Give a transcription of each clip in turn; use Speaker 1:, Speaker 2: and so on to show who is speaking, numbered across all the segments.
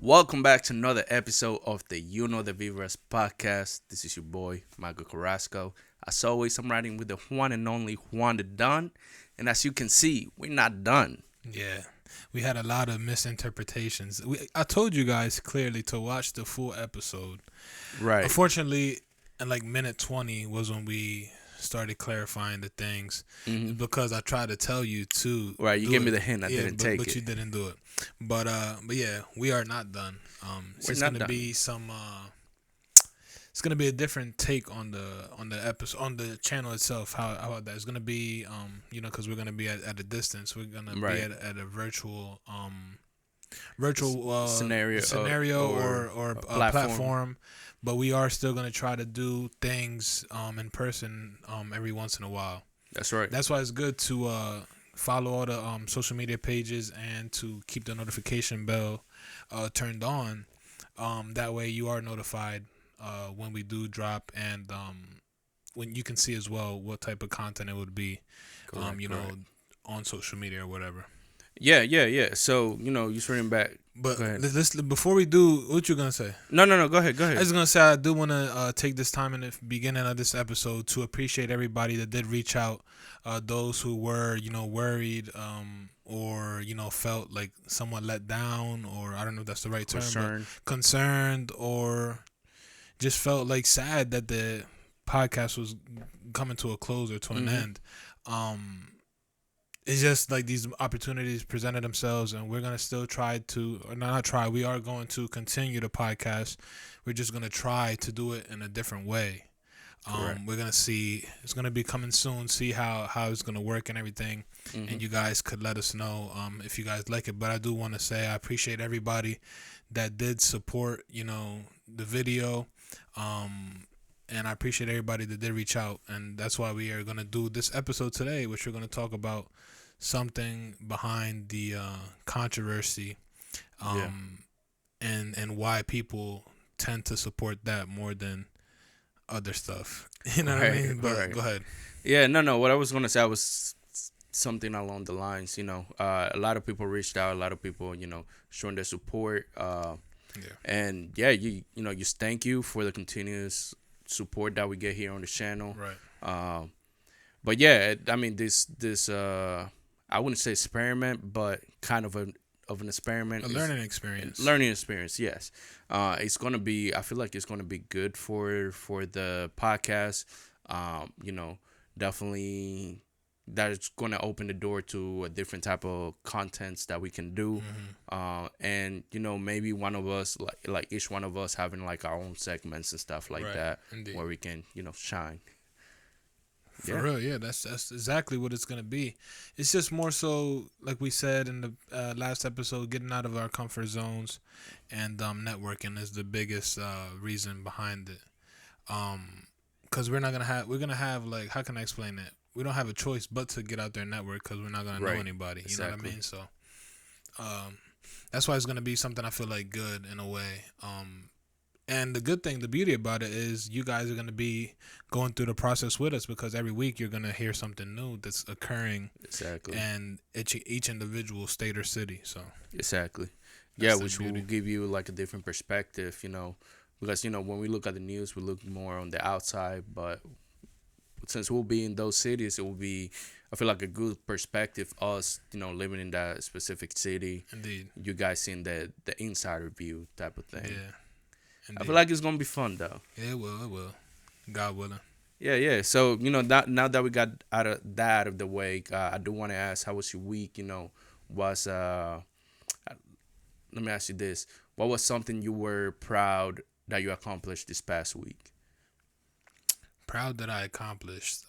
Speaker 1: Welcome back to another episode of the You Know the Vivas podcast. This is your boy, Michael Carrasco. As always, I'm riding with the one and only Juan the Don. And as you can see, we're not done.
Speaker 2: Yeah, we had a lot of misinterpretations. I told you guys clearly to watch the full episode.
Speaker 1: Right.
Speaker 2: Unfortunately, in like minute 20 was when we started clarifying the things because I tried to tell you to.
Speaker 1: Right, you gave me the hint. I didn't take
Speaker 2: but
Speaker 1: it.
Speaker 2: you didn't do it. But yeah, we are not done. It's
Speaker 1: not
Speaker 2: gonna
Speaker 1: done.
Speaker 2: be some. It's gonna be a different take on the episode on the channel itself. How about that? It's gonna be because we're gonna be at a distance. We're gonna
Speaker 1: Right.
Speaker 2: be at a virtual
Speaker 1: scenario
Speaker 2: or platform. But we are still gonna try to do things in person every once in a while.
Speaker 1: That's right.
Speaker 2: That's why it's good to follow all the social media pages and to keep the notification bell turned on. That way you are notified when we do drop, and when you can see as well what type of content it would be,
Speaker 1: Correct.
Speaker 2: on social media or whatever.
Speaker 1: Yeah. So, you're swinging back.
Speaker 2: But
Speaker 1: Go ahead.
Speaker 2: let's before we do, what you gonna say?
Speaker 1: No. Go ahead.
Speaker 2: I was gonna say I do want to take this time in the beginning of this episode to appreciate everybody that did reach out, those who were worried or felt like somewhat let down, or I don't know if that's the right term,
Speaker 1: Concerned.
Speaker 2: but concerned, or just felt like sad that the podcast was coming to a close or to an end. It's just like these opportunities presented themselves, and we're gonna still try to, or not try. We are going to continue the podcast. We're just gonna try to do it in a different way. We're gonna see. It's gonna be coming soon. See how it's gonna work and everything, and you guys could let us know if you guys like it. But I do want to say I appreciate everybody that did support the video, and I appreciate everybody that did reach out, and that's why we are gonna do this episode today, which we're gonna talk about something behind the controversy, and why people tend to support that more than other stuff. You know what I mean? But go ahead.
Speaker 1: Yeah, no. What I was gonna say was something along the lines. A lot of people reached out. A lot of people, showing their support. And yeah, you just thank you for the continuous support that we get here on the channel.
Speaker 2: Right.
Speaker 1: But yeah, I mean this I wouldn't say experiment, but kind of an experiment.
Speaker 2: A learning experience.
Speaker 1: Learning experience, yes. It's gonna be. I feel like it's gonna be good for the podcast. Definitely that's gonna open the door to a different type of contents that we can do. And maybe one of us, like each one of us having like our own segments and stuff like that,
Speaker 2: Indeed.
Speaker 1: where we can shine.
Speaker 2: For real, yeah, that's exactly what it's gonna be. It's just more so, like we said in the last episode, getting out of our comfort zones, and networking is the biggest reason behind it. Because we're gonna have like, how can I explain it? We don't have a choice but to get out there and network, because we're not gonna know anybody. You know what I mean? So, that's why it's gonna be something I feel like good in a way. And the beauty about it is you guys are going to be going through the process with us, because every week you're going to hear something new that's occurring.
Speaker 1: Exactly.
Speaker 2: And each individual state or city. So
Speaker 1: exactly.
Speaker 2: That's
Speaker 1: Yeah, which will give you like a different perspective, because, when we look at the news, we look more on the outside. But since we'll be in those cities, it will be, I feel like, a good perspective, us, living in that specific city.
Speaker 2: Indeed.
Speaker 1: You guys seeing the insider view type of thing.
Speaker 2: Yeah. Indeed.
Speaker 1: I feel like it's gonna be fun though.
Speaker 2: Yeah, it will. God willing.
Speaker 1: Yeah. So now that we got out of the way, I do want to ask, how was your week? Was let me ask you this: what was something you were proud that you accomplished this past week?
Speaker 2: Proud that I accomplished.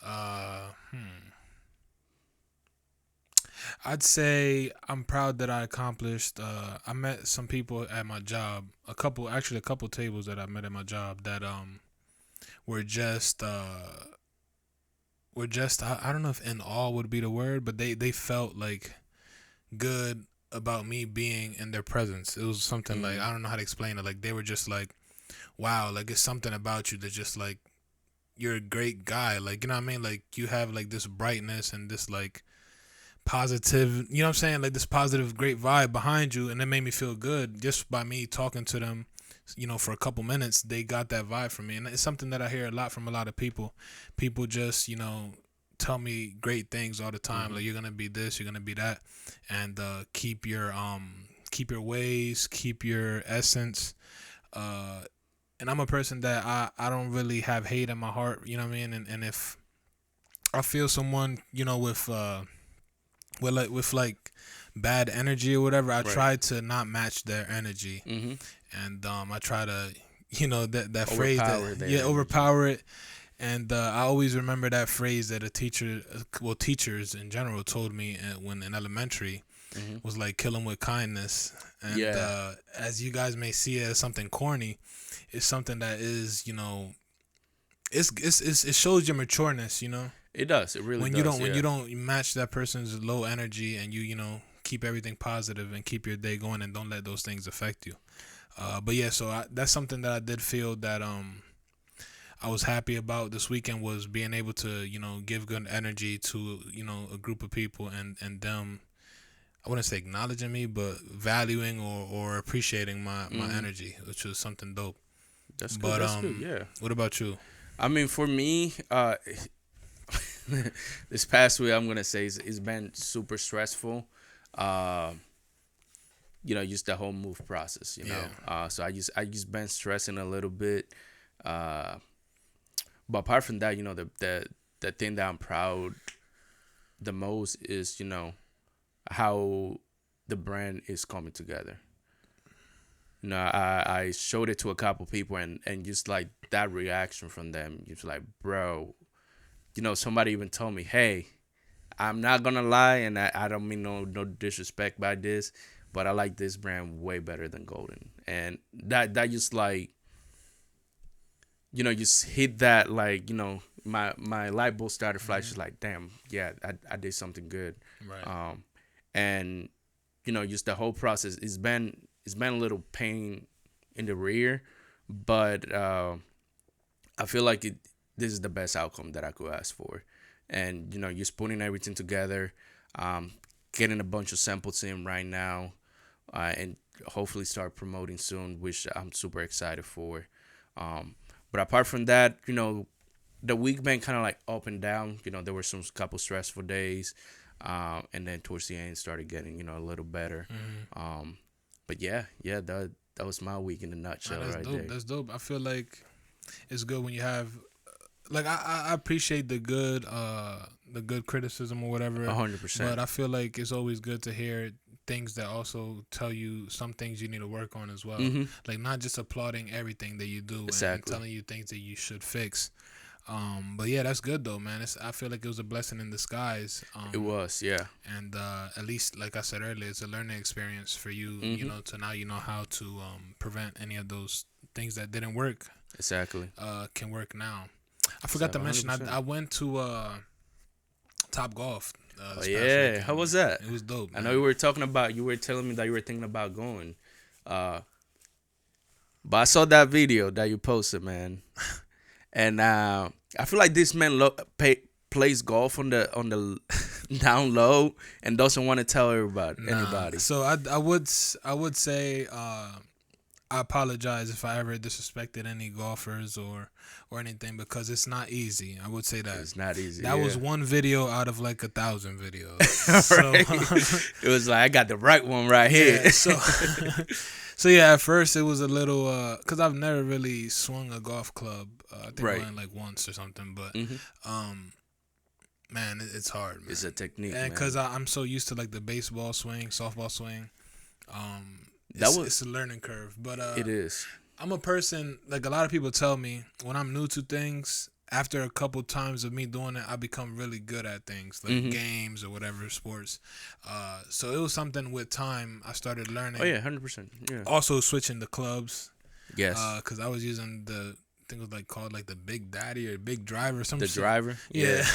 Speaker 2: I'd say I'm proud that I accomplished. I met some people at my job, a couple tables that I met at my job that were just I don't know if in awe would be the word, but they felt like good about me being in their presence. It was something like, I don't know how to explain it. Like, they were just like, wow, like, it's something about you that just like, you're a great guy. Like, you know what I mean? Like, you have like this brightness and this like positive, you know what I'm saying, like this positive great vibe behind you, and it made me feel good just by me talking to them, you know, for a couple minutes. They got that vibe from me, and it's something that I hear a lot from a lot of people. People just, you know, tell me great things all the time, like you're gonna be this, you're gonna be that, and keep your ways, keep your essence. And I'm a person that I don't really have hate in my heart, you know what I mean, and if I feel someone, you know, with like bad energy or whatever, I try to not match their energy, and I try to, you know, that phrase that overpower it, and I always remember that phrase that a teacher, well, teachers in general told me when in elementary, was like, kill them with kindness, and as you guys may see it as something corny, it's something that is, you know, it shows your matureness, you know.
Speaker 1: It does. It really does.
Speaker 2: When you don't match that person's low energy, and you know, keep everything positive and keep your day going, and don't let those things affect you. But yeah, so that's something that I did feel that I was happy about this weekend, was being able to, you know, give good energy to, you know, a group of people, and them, I wouldn't say acknowledging me, but valuing or appreciating my energy, which was something dope.
Speaker 1: That's good. That's good. Yeah.
Speaker 2: What about you?
Speaker 1: I mean, for me, this past week, I'm gonna say it's been super stressful. You know, just the whole move process. You know, so I just been stressing a little bit. But apart from that, you know, the thing that I'm proud the most is, you know, how the brand is coming together. You know, I showed it to a couple people, and just like that reaction from them, just like, bro. You know, somebody even told me, hey, I'm not going to lie, and I don't mean no disrespect by this, but I like this brand way better than Golden. And that just like, you know, just hit that, like, you know, my light bulb started flashing, like, damn, yeah, I did something good.
Speaker 2: Right.
Speaker 1: And, you know, just the whole process, it's been a little pain in the rear, but I feel like this is the best outcome that I could ask for. And, you know, you're putting everything together, getting a bunch of samples in right now, and hopefully start promoting soon, which I'm super excited for. But apart from that, you know, the week been kind of like up and down. You know, there were some couple stressful days, and then towards the end started getting, you know, a little better. But yeah, that was my week in a nutshell.
Speaker 2: That's
Speaker 1: right
Speaker 2: dope.
Speaker 1: there.
Speaker 2: That's dope. I feel like it's good when you have, like, I appreciate the good criticism or whatever.
Speaker 1: 100%.
Speaker 2: But I feel like it's always good to hear things that also tell you some things you need to work on as well. Like, not just applauding everything that you do and telling you things that you should fix. But yeah, that's good though, man. I feel like it was a blessing in disguise.
Speaker 1: It was, yeah.
Speaker 2: And at least, like I said earlier, it's a learning experience for you. You know, to now you know how to prevent any of those things that didn't work.
Speaker 1: Exactly.
Speaker 2: Can work now. I forgot to mention, I went to Top Golf.
Speaker 1: Yeah, how was that?
Speaker 2: It was dope, man.
Speaker 1: I know you were telling me that you were thinking about going. But I saw that video that you posted, man. And I feel like this man plays golf on the down low and doesn't want to tell anybody.
Speaker 2: So I would say I apologize if I ever disrespected any golfers or anything, because it's not easy. I would say that
Speaker 1: it's not easy.
Speaker 2: That was one video out of like 1,000 videos.
Speaker 1: So it was like, I got the right one right here.
Speaker 2: Yeah, so yeah, at first it was a little because I've never really swung a golf club. I think I went like once or something, but man, it's hard, man.
Speaker 1: It's a technique,
Speaker 2: and because I'm so used to like the baseball swing, softball swing. It's a learning curve, but
Speaker 1: it is.
Speaker 2: I'm a person, like a lot of people tell me, when I'm new to things, after a couple times of me doing it, I become really good at things, like games or whatever, sports. So it was something with time I started learning.
Speaker 1: Oh yeah, 100%. Yeah.
Speaker 2: Also switching the clubs.
Speaker 1: Yes.
Speaker 2: Because I was using I think it was like called like the Big Daddy or Big Driver or something.
Speaker 1: The driver?
Speaker 2: Yeah.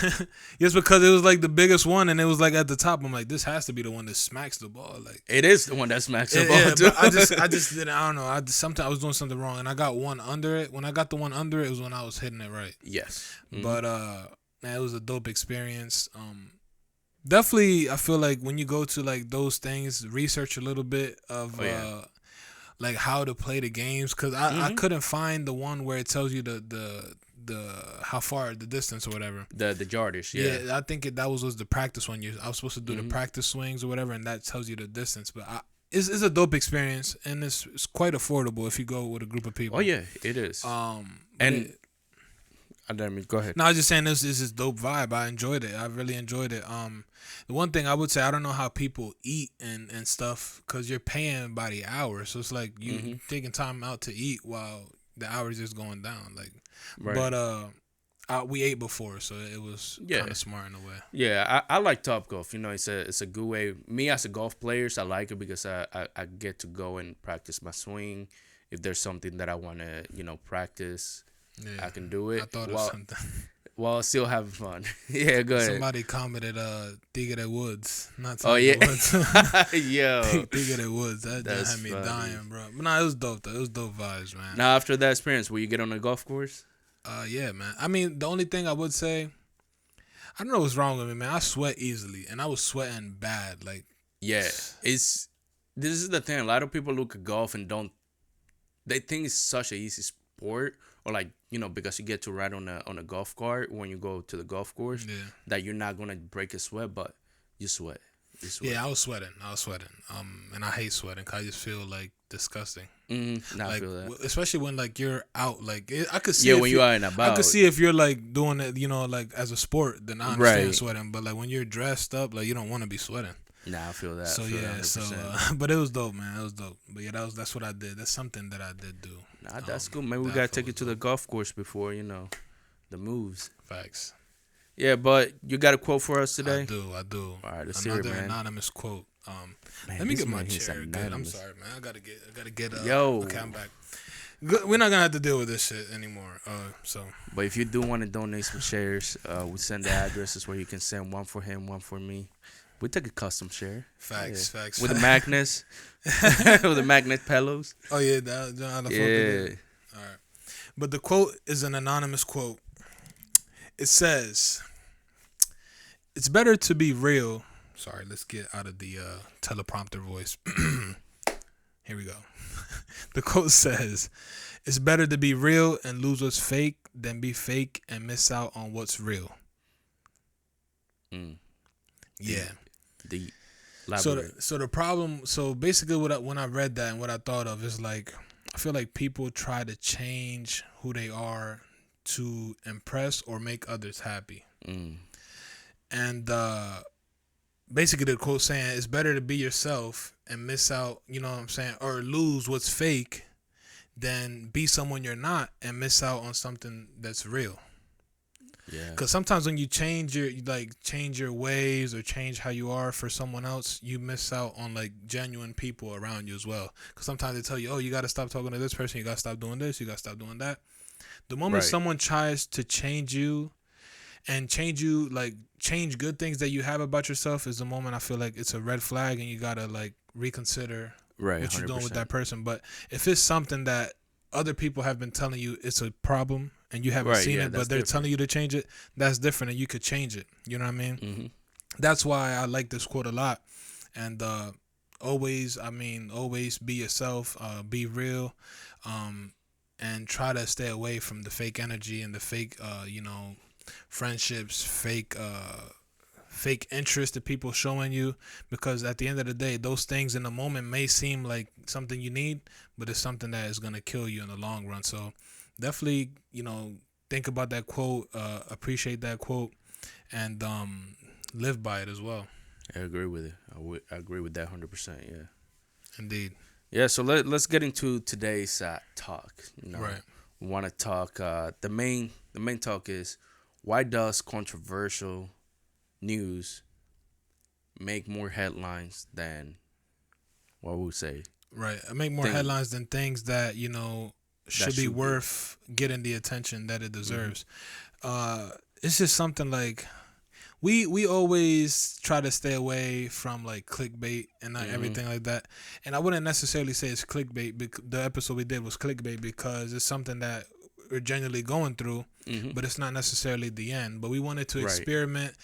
Speaker 2: Just because it was like the biggest one, and it was like at the top. I'm like, this has to be the one that smacks the ball. Like,
Speaker 1: it is the one that smacks the ball too.
Speaker 2: I just didn't. I don't know. Sometimes I was doing something wrong, and I got one under it. When I got the one under it, was when I was hitting it right.
Speaker 1: Yes.
Speaker 2: But man, it was a dope experience. Definitely, I feel like when you go to like those things, research a little bit of like how to play the games, because I couldn't find the one where it tells you the how far the distance or whatever.
Speaker 1: The yardage,
Speaker 2: yeah. I think that was the practice one. I was supposed to do the practice swings or whatever, and that tells you the distance. But it's a dope experience, and it's quite affordable if you go with a group of people.
Speaker 1: Oh yeah, it is. And I don't mean, go ahead.
Speaker 2: No, I was just saying this is dope vibe. I enjoyed it. I really enjoyed it. The one thing I would say, I don't know how people eat and stuff, because you're paying by the hour, so it's like you taking time out to eat while the hours is going down. Like,
Speaker 1: right.
Speaker 2: But we ate before, so it was kind of smart in a way.
Speaker 1: Yeah, I like Top Golf. You know, it's a good way. Me as a golf player, I like it because I get to go and practice my swing. If there's something that I want to practice. Yeah, I can do it.
Speaker 2: I thought of something.
Speaker 1: While still having fun. Yeah, go ahead.
Speaker 2: Somebody commented, Tigre de Woods. Not
Speaker 1: Tigre
Speaker 2: de Woods.
Speaker 1: Yo.
Speaker 2: Tigre de Woods. That had me dying, bro. But nah, it was dope, though. It was dope vibes, man.
Speaker 1: Now, after that experience, will you get on a golf course?
Speaker 2: Yeah, man. I mean, the only thing I would say, I don't know what's wrong with me, man. I sweat easily, and I was sweating bad. Like,
Speaker 1: yeah. This is the thing. A lot of people look at golf and they think it's such an easy sport. Or like, because you get to ride on a golf cart when you go to the golf course, that you're not gonna break a sweat, but you sweat.
Speaker 2: Yeah, I was sweating. And I hate sweating because I just feel like disgusting.
Speaker 1: Like, I feel that.
Speaker 2: Especially when like you're out, like I could see. Yeah,
Speaker 1: when you are in about.
Speaker 2: I could see if you're like doing it, like as a sport, then I understand sweating. But like when you're dressed up, like you don't want to be sweating.
Speaker 1: Nah, I feel that.
Speaker 2: So but it was dope, man. It was dope. But yeah, that's what I did. That's something that I did do.
Speaker 1: Nah, that's cool. Maybe we gotta take it to the golf course before the moves.
Speaker 2: Facts.
Speaker 1: Yeah, but you got a quote for us today?
Speaker 2: I do.
Speaker 1: All right, let's hear it, man.
Speaker 2: Another anonymous quote. Man, let me get my chair. Good. I'm sorry, man. I gotta get.
Speaker 1: Yo.
Speaker 2: Okay, I'm back. We're not gonna have to deal with this shit anymore. So.
Speaker 1: But if you do want to donate some shares, we send the addresses where you can send one for him, one for me. We take a custom share.
Speaker 2: Facts.
Speaker 1: With the magnets. With the magnet pillows.
Speaker 2: Oh, yeah. Yeah. All right. But the quote is an anonymous quote. It says, "It's better to be real." Sorry, let's get out of the teleprompter voice. Here we go. The quote says, "It's better to be real and lose what's fake than be fake and miss out on what's real." Yeah. So the problem. So basically, when I read that and what I thought of is like, I feel like people try to change who they are to impress or make others happy. And basically, the quote saying it's better to be yourself and miss out. You know what I'm saying, or lose what's fake, than be someone you're not and miss out on something that's real. Yeah. Because sometimes when you change your ways or change how you are for someone else, you miss out on like genuine people around you as well. Because sometimes they tell you, oh, you got to stop talking to this person. You got to stop doing this. You got to stop doing that. The moment someone tries to change you and change good things that you have about yourself is the moment I feel like it's a red flag and you got to like reconsider what you're doing with that person. But if it's something that other people have been telling you it's a problem and you haven't seen it, but they're telling you to change it, that's different, and you could change it. You know what I mean? Mm-hmm. That's why I like this quote a lot. And always be yourself, be real, and try to stay away from the fake energy and the fake, friendships, fake interest that people showing you, because at the end of the day, those things in the moment may seem like something you need, but it's something that is going to kill you in the long run. So definitely, think about that quote, appreciate that quote, and live by it as well.
Speaker 1: I agree with it. I agree with that 100%. Yeah.
Speaker 2: Indeed.
Speaker 1: Yeah. So let's get into today's talk.
Speaker 2: Right.
Speaker 1: We want to talk. The main talk is, why does controversial news make more headlines than what we say? Right.
Speaker 2: Make more headlines than things that should be worth getting the attention that it deserves. Mm-hmm. It's just something like we always try to stay away from like clickbait and not everything like that. And I wouldn't necessarily say it's clickbait. The episode we did was clickbait because it's something that we're genuinely going through, but it's not necessarily the end. But we wanted to experiment,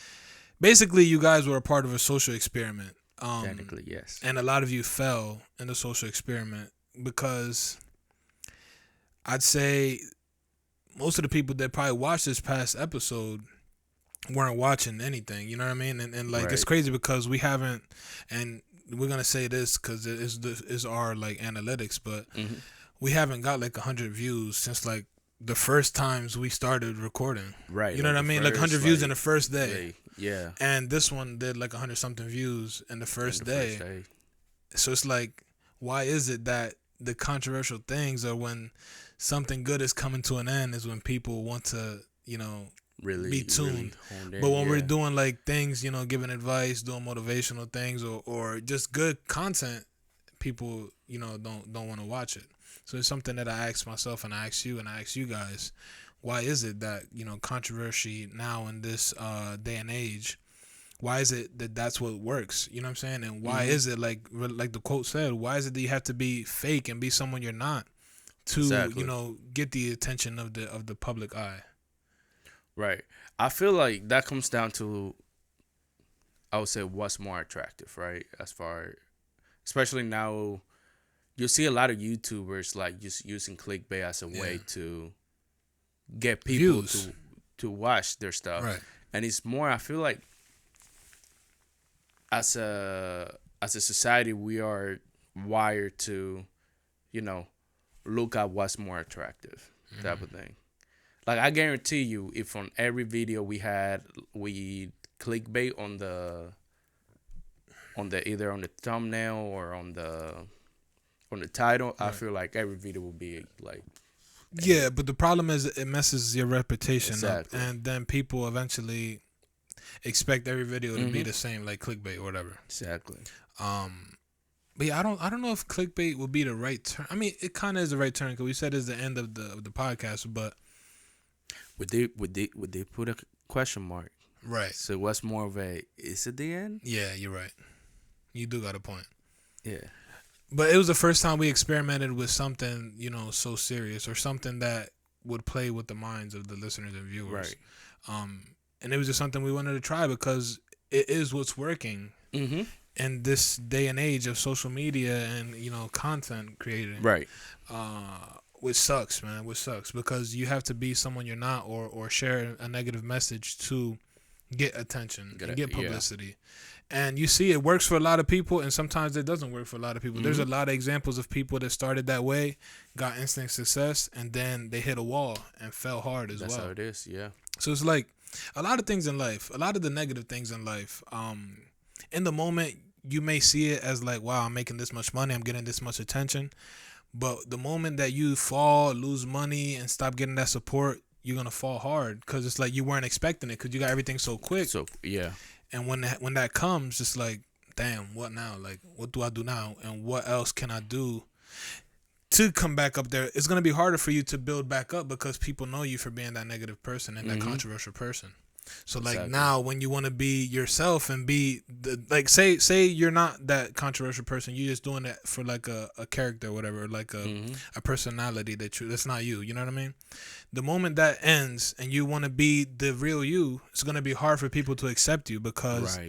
Speaker 2: basically you guys were a part of a social experiment.
Speaker 1: Technically, yes.
Speaker 2: And a lot of you fell in the social experiment because I'd say most of the people that probably watched this past episode weren't watching anything. You know what I mean? And like, it's crazy because we haven't, and we're gonna say this because it's our like analytics, but we haven't got like 100 views since like the first times we started recording.
Speaker 1: Right.
Speaker 2: You know what I mean? Like 100 views in the first day.
Speaker 1: Yeah.
Speaker 2: And this one did like 100 something views in the first day. So it's like, why is it that the controversial things are when something good is coming to an end is when people want to, you know, really be tuned. Really but when we're doing like things, you know, giving advice, doing motivational things or just good content, people, you know, don't want to watch it. So it's something that I ask myself and I ask you and I ask you guys, why is it that, you know, controversy now in this day and age, why is it that that's what works? You know what I'm saying? And why is it like the quote said, why is it that you have to be fake and be someone you're not to, you know, get the attention of the public eye?
Speaker 1: Right. I feel like that comes down to, I would say, what's more attractive, right? As far, especially now, you see a lot of YouTubers like just using clickbait as a way to get people to watch their stuff.
Speaker 2: Right.
Speaker 1: And it's more, I feel like, as a society, we are wired to, you know, look at what's more attractive, type of thing. Like, I guarantee you, if on every video we clickbait on the either on the thumbnail or on the title, I feel like every video will be like.
Speaker 2: Yeah, but the problem is it messes your reputation up, and then people eventually expect every video to be the same, like clickbait or whatever.
Speaker 1: Exactly.
Speaker 2: But yeah, I don't know if clickbait would be the right term. I mean, it kind of is the right term because we said it's the end of the podcast, but
Speaker 1: would they put a question mark?
Speaker 2: Right.
Speaker 1: So what's more of a, is it the end?
Speaker 2: Yeah, you're right. You do got a point.
Speaker 1: Yeah.
Speaker 2: But it was the first time we experimented with something, you know, so serious or something that would play with the minds of the listeners and viewers.
Speaker 1: Right.
Speaker 2: And it was just something we wanted to try because it is what's working in this day and age of social media and, you know, content creating.
Speaker 1: Right.
Speaker 2: Which sucks, man. Which sucks because you have to be someone you're not or share a negative message to get attention and get publicity. Yeah. And you see it works for a lot of people and sometimes it doesn't work for a lot of people. There's a lot of examples of people that started that way, got instant success, and then they hit a wall and fell hard as well.
Speaker 1: That's how it is, yeah.
Speaker 2: So it's like a lot of things in life, a lot of the negative things in life, in the moment you may see it as like, wow, I'm making this much money, I'm getting this much attention. But the moment that you fall, lose money, and stop getting that support, you're going to fall hard because it's like you weren't expecting it because you got everything so quick.
Speaker 1: So, yeah.
Speaker 2: And when that comes, it's like, damn, what now? Like, what do I do now? And what else can I do to come back up there? It's going to be harder for you to build back up because people know you for being that negative person and that controversial person. So, like, now when you want to be yourself and be, like, say you're not that controversial person. You're just doing it for, like, a character or whatever, like a personality that's not you. You know what I mean? The moment that ends and you want to be the real you, it's going to be hard for people to accept you because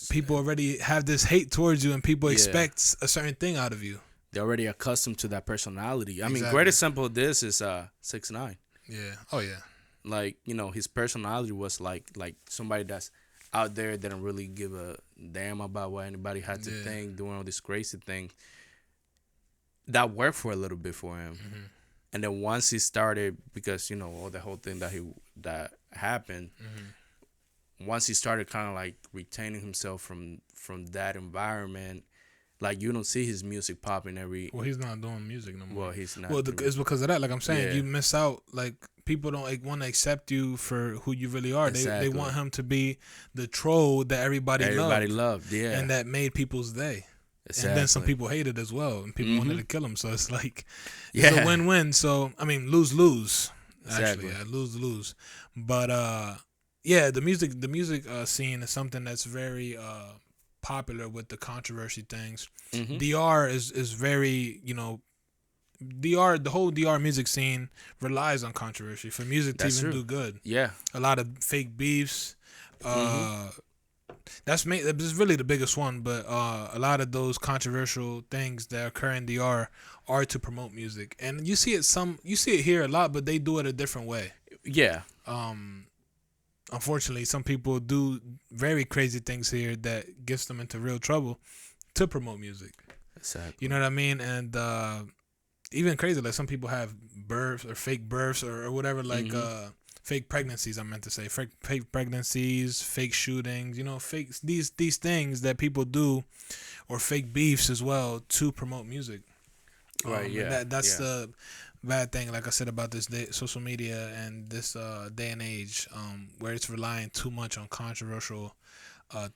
Speaker 2: people already have this hate towards you and people expect a certain thing out of you.
Speaker 1: They're already accustomed to that personality. I mean, great example of this is 6ix9ine.
Speaker 2: Yeah. Oh, yeah.
Speaker 1: Like, you know, his personality was like somebody that's out there that don't really give a damn about what anybody had to think, doing all this crazy thing. That worked for a little bit for him. And then once he started, because, you know, all the whole thing that happened, once he started kind of like retaining himself from that environment, like you don't see his music popping every.
Speaker 2: Well, he's not doing music no more.
Speaker 1: Well, he's not.
Speaker 2: Well, it's because of that. Like I'm saying, you miss out. Like people don't want to accept you for who you really are. They want him to be the troll that everybody loved, yeah, and that made people's day. Exactly. And then some people hated as well, and people wanted to kill him. So it's like, it's a win-win. So I mean, lose-lose. Actually, lose-lose. But the music scene is something that's very popular with the controversy things. DR is very, you know, the whole DR music scene relies on controversy for music to even do good. Yeah, a lot of fake beefs. That's really the biggest one, but a lot of those controversial things that occur in DR are to promote music, and you see it here a lot, but they do it a different way.
Speaker 1: Yeah.
Speaker 2: Unfortunately, some people do very crazy things here that gets them into real trouble to promote music.
Speaker 1: Exactly.
Speaker 2: You know what I mean? And even crazy, like some people have births or fake births or whatever, like fake pregnancies. I meant to say fake pregnancies, fake shootings. You know, fake these things that people do, or fake beefs as well to promote music.
Speaker 1: Right. Yeah.
Speaker 2: That's the bad thing. Like I said about this social media and this day and age, where it's relying too much on controversial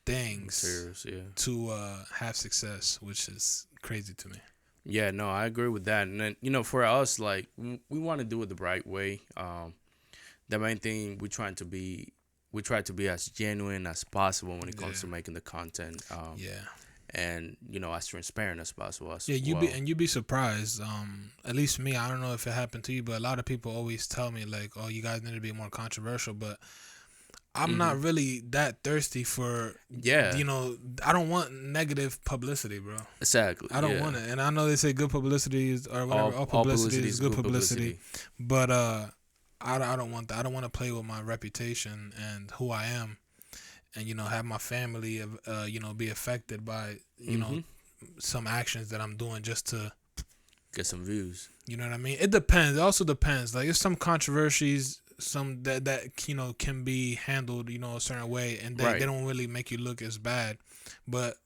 Speaker 2: things to have success, which is crazy to me.
Speaker 1: Yeah, no, I agree with that. And then, for us, like, we want to do it the right way. The main thing we try to be as genuine as possible when it comes to making the content. And as transparent as possible.
Speaker 2: You'd be surprised. At least me, I don't know if it happened to you, but a lot of people always tell me like, "Oh, you guys need to be more controversial." But I'm not really that thirsty for.
Speaker 1: Yeah.
Speaker 2: I don't want negative publicity, bro.
Speaker 1: Exactly.
Speaker 2: I don't want it, and I know they say good publicity is or whatever. All publicity is good publicity. But I don't want that. I don't want to play with my reputation and who I am. And have my family be affected by some actions that I'm doing just to
Speaker 1: get some views.
Speaker 2: You know what I mean? It depends. It also depends. Like, there's some controversies, some that can be handled a certain way, and they don't really make you look as bad. But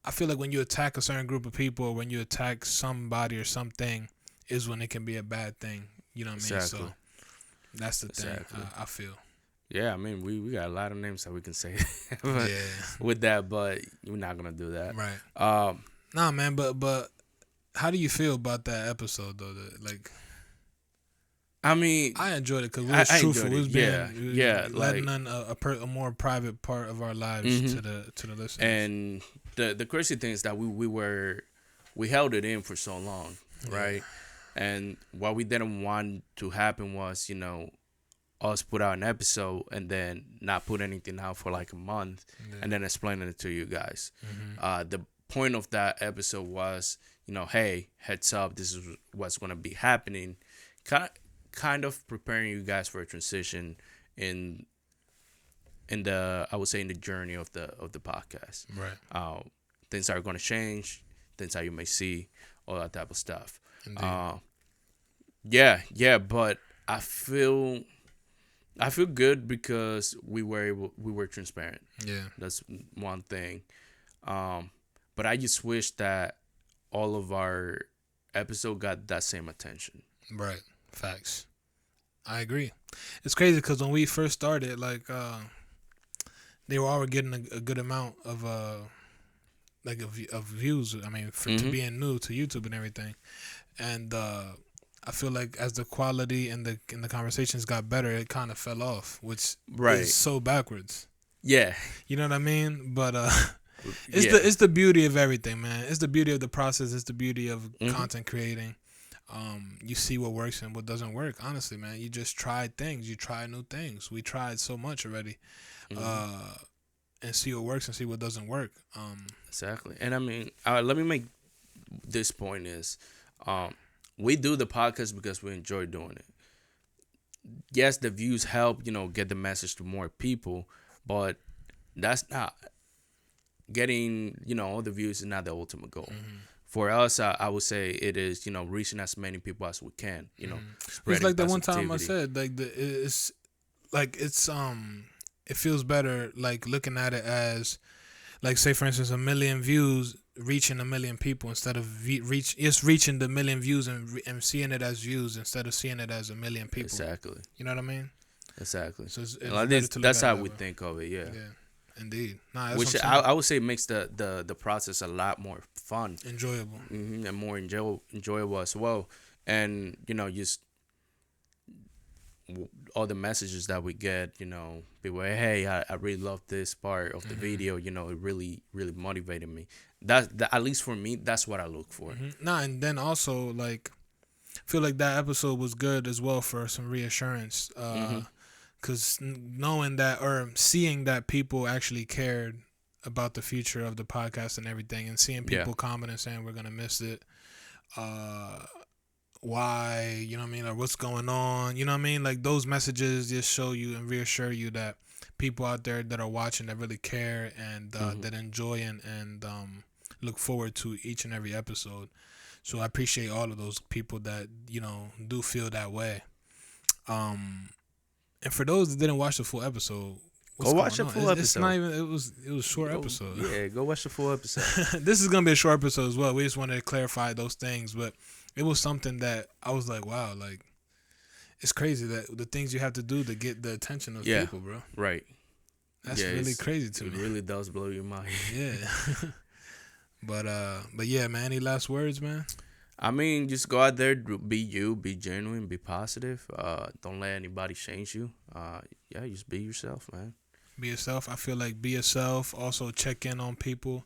Speaker 2: I feel like when you attack a certain group of people, or when you attack somebody or something, is when it can be a bad thing. You know what I mean?
Speaker 1: Exactly.
Speaker 2: So that's the thing. I feel.
Speaker 1: Yeah, I mean, we got a lot of names that we can say with that, but we're not gonna do that.
Speaker 2: Right. Nah, man, but how do you feel about that episode though?
Speaker 1: I mean,
Speaker 2: I enjoyed it because it was truthful. It was
Speaker 1: being,
Speaker 2: letting in a more private part of our lives to the listeners.
Speaker 1: And the crazy thing is that we held it in for so long, right? And what we didn't want to happen was, us put out an episode and then not put anything out for like a month and then explaining it to you guys. The point of that episode was, hey, heads up, this is what's going to be happening. Kind of preparing you guys for a transition in the, I would say, in the journey of the podcast.
Speaker 2: Right.
Speaker 1: Things are going to change, things that you may see, all that type of stuff. But I feel good because we were transparent.
Speaker 2: Yeah,
Speaker 1: that's one thing. But I just wish that all of our episode got that same attention.
Speaker 2: Right. Facts. I agree. It's crazy because when we first started, like, they were already getting a good amount of views. I mean, to being new to YouTube and everything, and I feel like as the quality and the conversations got better, it kind of fell off, which is so backwards.
Speaker 1: Yeah,
Speaker 2: you know what I mean. But it's the beauty of everything, man. It's the beauty of the process. It's the beauty of content creating. You see what works and what doesn't work. Honestly, man, you just try things. You try new things. We tried so much already, and see what works and see what doesn't work.
Speaker 1: Exactly. And I mean, let me make this point is. We do the podcast because we enjoy doing it. Yes, the views help, get the message to more people, but that's not getting, all the views is not the ultimate goal. For us, I would say it is, reaching as many people as we can,
Speaker 2: It's like that one time I said, like it feels better, like looking at it as, like, say for instance, 1 million views reaching 1 million people instead of reaching the 1 million views and seeing it as views instead of seeing it as 1 million people.
Speaker 1: Exactly.
Speaker 2: You know what I mean?
Speaker 1: Exactly.
Speaker 2: So
Speaker 1: that's how we think of it. Yeah.
Speaker 2: Indeed.
Speaker 1: Which I would say makes the process a lot more fun,
Speaker 2: enjoyable,
Speaker 1: and more enjoyable as well. And just all the messages that we get, people, hey, I really love this part of the video. It really, really motivated me. That at least for me, that's what I look for.
Speaker 2: And then also, like, I feel like that episode was good as well for some reassurance. Because knowing that or seeing that people actually cared about the future of the podcast and everything, and seeing people comment and saying we're gonna miss it. Why, you know what I mean, or what's going on, you know what I mean? Like, those messages just show you and reassure you that people out there that are watching that really care and that enjoy and look forward to each and every episode. So I appreciate all of those people that, you know, do feel that way. And for those that didn't watch the full episode,
Speaker 1: go watch the full episode.
Speaker 2: It's not even. It was a short episode.
Speaker 1: Yeah, go watch the full episode.
Speaker 2: This is gonna be a short episode as well. We just wanted to clarify those things, but it was something that I was like, wow, like, it's crazy that the things you have to do to get the attention of people, bro.
Speaker 1: Right.
Speaker 2: That's really crazy to me.
Speaker 1: It really does blow your mind.
Speaker 2: Yeah. But yeah, man. Any last words, man?
Speaker 1: I mean, just go out there, be you, be genuine, be positive. Don't let anybody change you. Just be yourself, man.
Speaker 2: Be yourself. I feel like be yourself. Also, check in on people.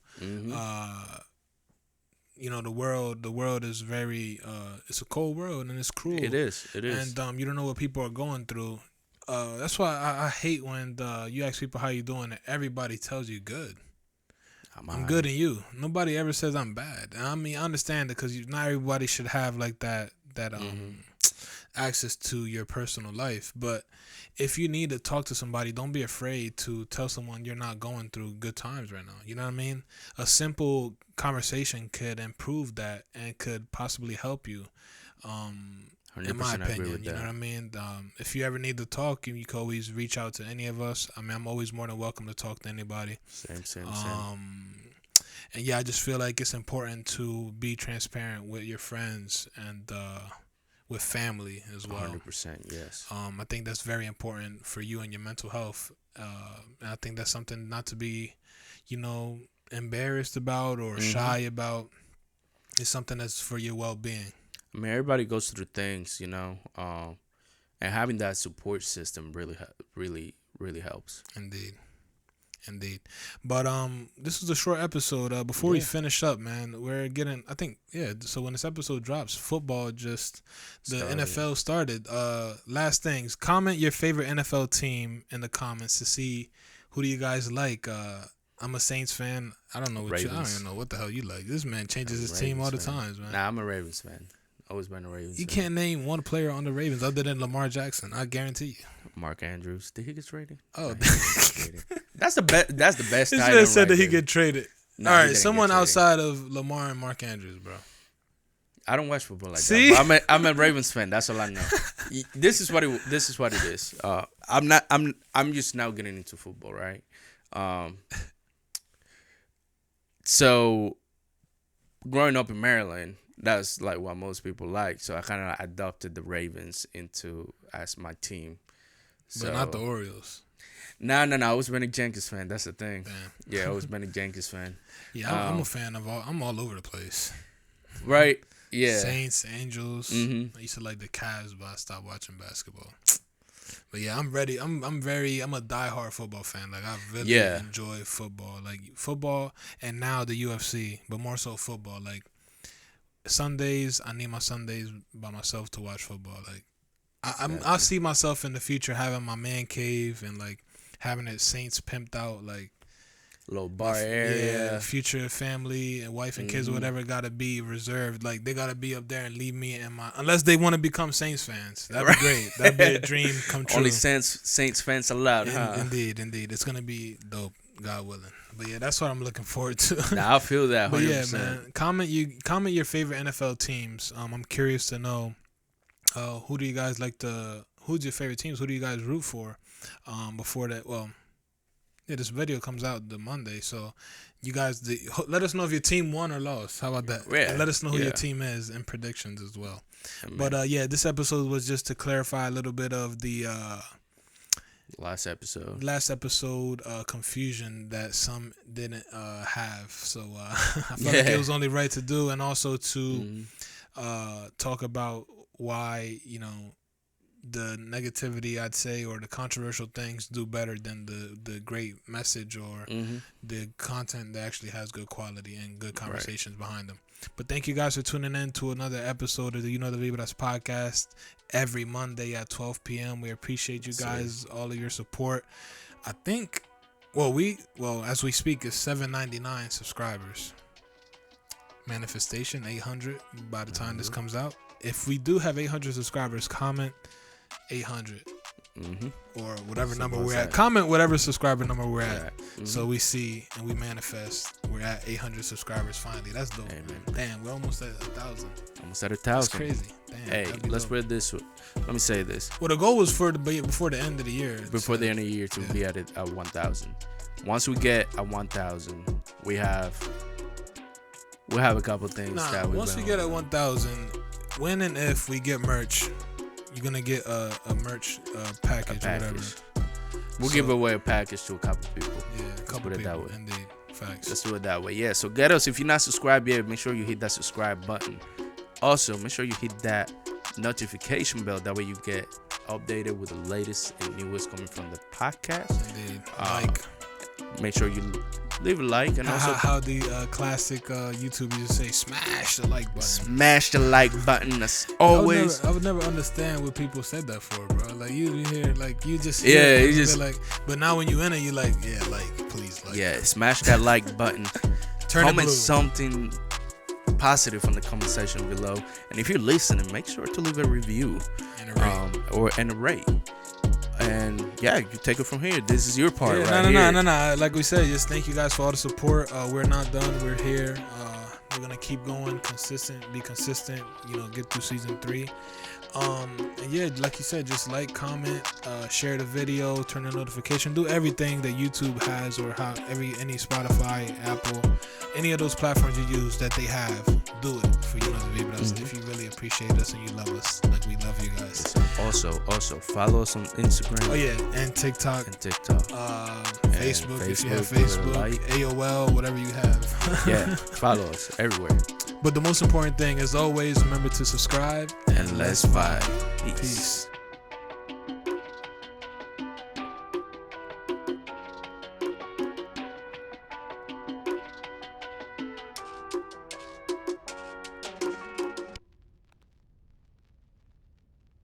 Speaker 2: You know, the world is very. It's a cold world and it's cruel.
Speaker 1: It is. And
Speaker 2: you don't know what people are going through. That's why I hate when you ask people how you doing and everybody tells you good. I'm good in you. Nobody ever says I'm bad. I mean, I understand it because not everybody should have like that access to your personal life. But if you need to talk to somebody, don't be afraid to tell someone you're not going through good times right now. You know what I mean? A simple conversation could improve that and could possibly help you. In my opinion, you know what I mean? If you ever need to talk, you can always reach out to any of us. I mean, I'm always more than welcome to talk to anybody.
Speaker 1: Same.
Speaker 2: And yeah, I just feel like it's important to be transparent with your friends and with family as well.
Speaker 1: 100%, yes.
Speaker 2: I think that's very important for you and your mental health. And I think that's something not to be, you know, embarrassed about or shy about. It's something that's for your well-being.
Speaker 1: I mean, everybody goes through things, you know, and having that support system really helps.
Speaker 2: Indeed. But this was a short episode. Before we finish up, man, we're getting, I think, so when this episode drops, football the NFL started. Last things, comment your favorite NFL team in the comments to see who do you guys like. I'm a Saints fan. I don't know what I don't even know what the hell you like. This man changes his team all the time, man.
Speaker 1: Nah, I'm a Ravens fan. Always been a Ravens fan.
Speaker 2: You can't name one player on the Ravens other than Lamar Jackson. I guarantee you.
Speaker 1: Mark Andrews. Did he get traded?
Speaker 2: Oh,
Speaker 1: that's the best. That's the best.
Speaker 2: This man said that he get traded. No, all right, someone outside of Lamar and Mark Andrews, bro.
Speaker 1: I don't watch football like that. But I'm a Ravens fan. That's all I know. This is what it is. I'm just now getting into football, right? So growing up in Maryland, that's like what most people like. So I kind of adopted the Ravens as my team.
Speaker 2: But not the Orioles.
Speaker 1: No. I was Benny Jenkins fan. That's the thing. Damn. Yeah, I was Benny Jenkins fan.
Speaker 2: Yeah, I'm a fan of all. I'm all over the place.
Speaker 1: Right. Yeah.
Speaker 2: Saints, Angels. I used to like the Cavs, but I stopped watching basketball. But yeah, I'm ready. I'm a diehard football fan. Like, I really enjoy football. Like, football and now the UFC, but more so football. Like, Sundays, I need my Sundays by myself to watch football. Like, I see myself in the future having my man cave and like having it Saints pimped out, like
Speaker 1: little bar area.
Speaker 2: Yeah, future family and wife and kids or whatever gotta be reserved. Like, they gotta be up there and leave me in my, unless they want to become Saints fans. That'd be great. That'd be a dream come true.
Speaker 1: Only Saints fans allowed, huh?
Speaker 2: Indeed. It's gonna be dope, God willing. But yeah, that's what I'm looking forward to.
Speaker 1: Nah, I feel that 100%.
Speaker 2: But yeah, man, comment your favorite NFL teams. I'm curious to know who's your favorite teams? Who do you guys root for? Before that, this video comes out the Monday, so you guys let us know if your team won or lost. How about that?
Speaker 1: Yeah.
Speaker 2: And let us know who your team is and predictions as well. But this episode was just to clarify a little bit of the
Speaker 1: last episode
Speaker 2: confusion that some didn't have. So I felt like it was only right to do, and also to talk about why, you know, the negativity, I'd say, or the controversial things do better than the great message or the content that actually has good quality and good conversations behind them. But thank you guys for tuning in to another episode of the You Know the Vibras podcast every Monday at 12 p.m. We appreciate you guys, all of your support. I think Well, as we speak, it's 799 subscribers. Manifestation 800 by the time this comes out. If we do have 800 subscribers, comment 800 or whatever number we're at. Comment whatever subscriber number we're at. So we see and we manifest. We're at 800 subscribers finally. That's dope. Damn, we're almost at 1,000.
Speaker 1: Almost at 1,000.
Speaker 2: That's crazy. Damn,
Speaker 1: hey, let's put it this way. Let me say this.
Speaker 2: Well, the goal was before the end of the year.
Speaker 1: Before the end of the year to be at 1,000. Once we get at 1,000, we'll have a couple things that we.
Speaker 2: Once we get at 1,000, when and if we get merch, you're gonna get a merch package or whatever.
Speaker 1: We'll give away a package to a couple people.
Speaker 2: Yeah, a couple people. That way. Indeed, facts.
Speaker 1: Let's do it that way. Yeah. So get us. If you're not subscribed yet, make sure you hit that subscribe button. Also, make sure you hit that notification bell. That way you get updated with the latest and newest coming from the podcast.
Speaker 2: Indeed.
Speaker 1: Make sure you leave a like and also
Speaker 2: how the classic YouTube used to say, smash the like button.
Speaker 1: Smash the like button as always.
Speaker 2: I would never understand what people said that for, bro. Like you hear, like you just
Speaker 1: you just
Speaker 2: like. But now when you enter, you like, please like.
Speaker 1: Yeah, smash that like button. Comment something positive from the comment section below, and if you're listening, make sure to leave a review and a rate. And yeah, you take it from here. This is your part,
Speaker 2: No. Like we said, just thank you guys for all the support. We're not done. We're here. We're gonna keep going, be consistent. Get through season 3. And yeah, like you said, just like, comment, share the video, turn the notification, do everything that YouTube has, or any Spotify, Apple, any of those platforms you use that they have. Do it for the people. If you really appreciate us and you love us, like we love you guys.
Speaker 1: Also follow us on Instagram.
Speaker 2: Oh yeah, and TikTok. Facebook, if you have Facebook, AOL, whatever you have.
Speaker 1: Yeah, follow us everywhere.
Speaker 2: But the most important thing, as always, remember to subscribe
Speaker 1: and let's vibe.
Speaker 2: Peace.